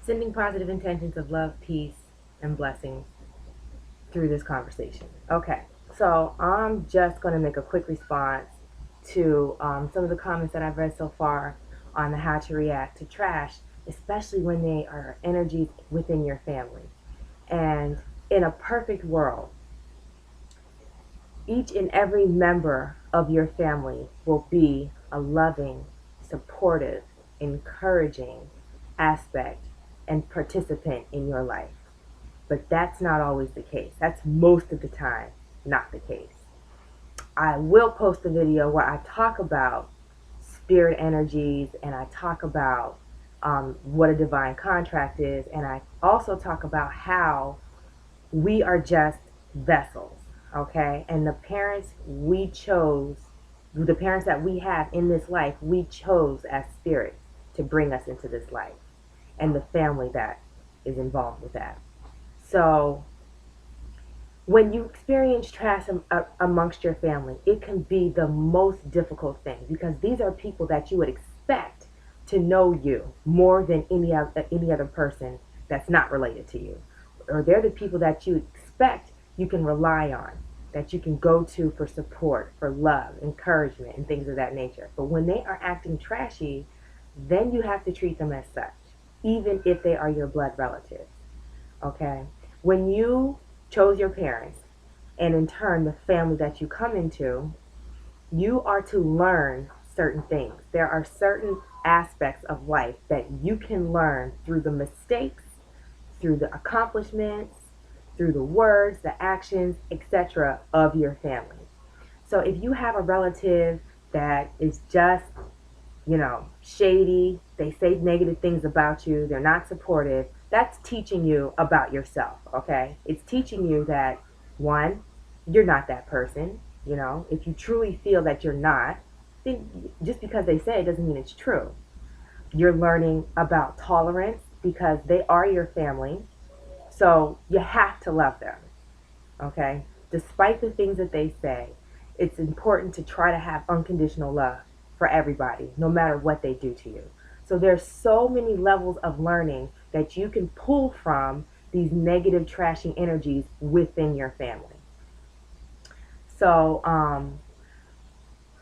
Sending positive intentions of love, peace, and blessings through this conversation. Okay, so I'm just going to make a quick response to some of the comments that I've read so far on the how to react to trash, especially when they are energies within your family. And in a perfect world, each and every member of your family will be a loving, supportive, encouraging aspect and participant in your life. But that's not always the case. That's most of the time not the case. I will post a video where I talk about spirit energies and I talk about what a divine contract is, and I also talk about how we are just vessels, okay? And the parents that we have in this life, we chose as spirits to bring us into this life, and the family that is involved with that. So when you experience trash amongst your family, it can be the most difficult thing because these are people that you would expect to know you more than any other person that's not related to you. Or they're the people that you expect you can rely on, that you can go to for support, for love, encouragement, and things of that nature. But when they are acting trashy, then you have to treat them as such, even if they are your blood relatives. Okay? When you chose your parents, and in turn the family that you come into, you are to learn certain things. There are certain aspects of life that you can learn through the mistakes, through the accomplishments, through the words, the actions, etc. of your family. So if you have a relative that is just, shady, they say negative things about you, they're not supportive, that's teaching you about yourself, okay? It's teaching you that, one, you're not that person, If you truly feel that you're not, then just because they say it doesn't mean it's true. You're learning about tolerance because they are your family, so you have to love them, okay? Despite the things that they say, it's important to try to have unconditional love for everybody, no matter what they do to you. So there's so many levels of learning that you can pull from these negative, trashing energies within your family. So,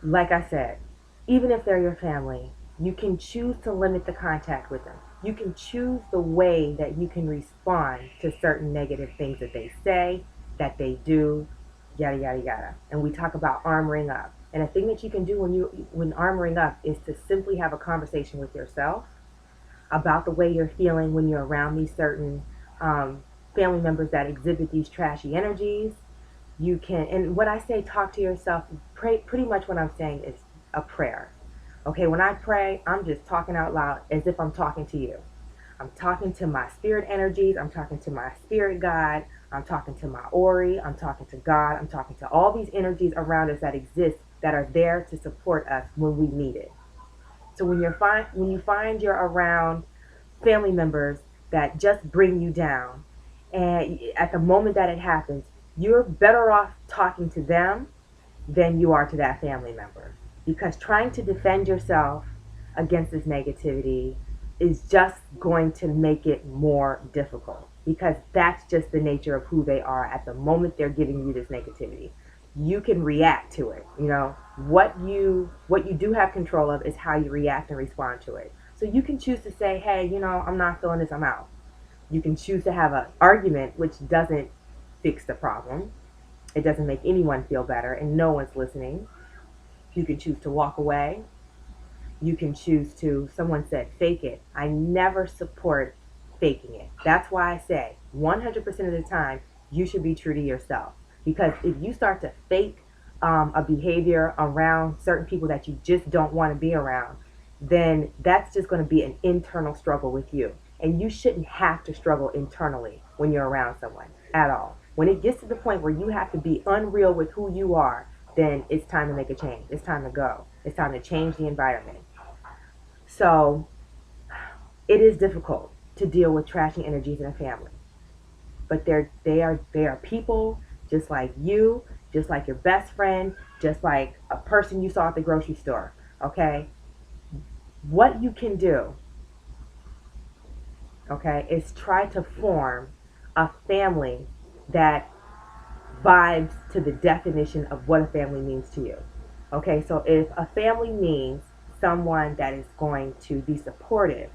like I said, even if they're your family, you can choose to limit the contact with them. You can choose the way that you can respond to certain negative things that they say, that they do, yada yada yada. And we talk about armoring up. And a thing that you can do when armoring up is to simply have a conversation with yourself about the way you're feeling when you're around these certain family members that exhibit these trashy energies. You can, and what I say, talk to yourself, pray, pretty much what I'm saying is a prayer. Okay, when I pray, I'm just talking out loud as if I'm talking to you. I'm talking to my spirit energies, I'm talking to my spirit guide, I'm talking to my Ori, I'm talking to God, I'm talking to all these energies around us that exist that are there to support us when we need it. So when you find you're around family members that just bring you down, and at the moment that it happens, you're better off talking to them than you are to that family member. Because trying to defend yourself against this negativity is just going to make it more difficult. Because that's just the nature of who they are at the moment they're giving you this negativity. You can react to it. What you do have control of is how you react and respond to it. So you can choose to say, hey, I'm not feeling this, I'm out. You can choose to have an argument, which doesn't fix the problem. It doesn't make anyone feel better, and no one's listening. You can choose to walk away. You can choose to, someone said, fake it. I never support faking it. That's why I say 100% of the time, you should be true to yourself. Because if you start to fake a behavior around certain people that you just don't want to be around, then that's just going to be an internal struggle with you. And you shouldn't have to struggle internally when you're around someone at all. When it gets to the point where you have to be unreal with who you are, then it's time to make a change. It's time to go. It's time to change the environment. So it is difficult to deal with trashing energies in a family. But they are people just like you, just like your best friend, just like a person you saw at the grocery store. Okay? What you can do, okay, is try to form a family that vibes to the definition of what a family means to you. Okay, so if a family means someone that is going to be supportive,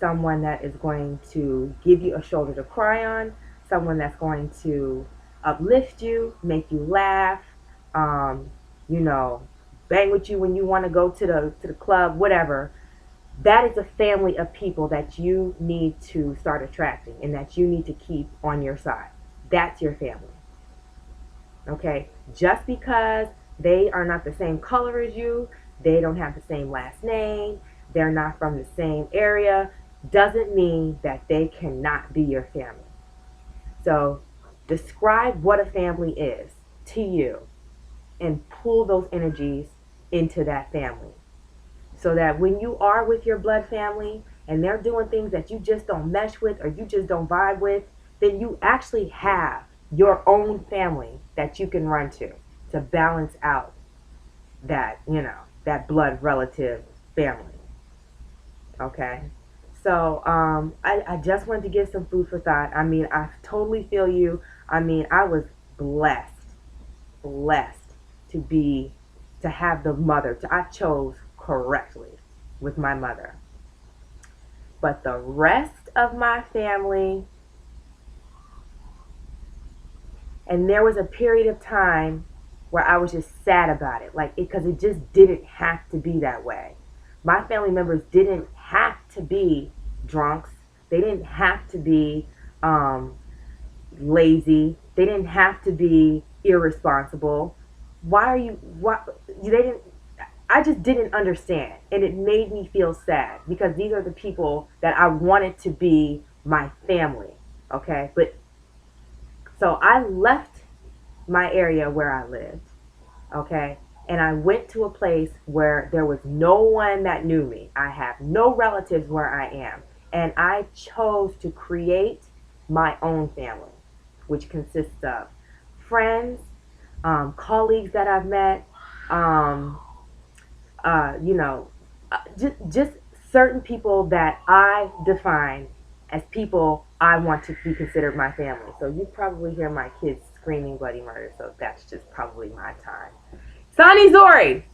someone that is going to give you a shoulder to cry on, someone that's going to uplift you, make you laugh, um, you know, bang with you when you want to go to the club, whatever. That is a family of people that you need to start attracting and that you need to keep on your side. That's your family. Okay? Just because they are not the same color as you, they don't have the same last name, they're not from the same area, doesn't mean that they cannot be your family. So, describe what a family is to you and pull those energies into that family. So that when you are with your blood family and they're doing things that you just don't mesh with or you just don't vibe with, then you actually have your own family that you can run to balance out that, that blood relative family. Okay? So I just wanted to give some food for thought. I mean, I totally feel you. I mean, I was blessed, blessed to be, to have the mother. I chose correctly with my mother. But the rest of my family, and there was a period of time where I was just sad about it, like because it just didn't have to be that way. My family members didn't have to be drunks. They didn't have to be um, lazy. They didn't have to be irresponsible. Why are you? Why they didn't? I just didn't understand, and it made me feel sad because these are the people that I wanted to be my family. Okay, but so I left my area where I lived, okay? And I went to a place where there was no one that knew me. I have no relatives where I am. And I chose to create my own family, which consists of friends, colleagues that I've met, um, you know, just certain people that I define as people I want to be considered my family. So you probably hear my kids screaming bloody murder. So that's just probably my time. Sonny Zori!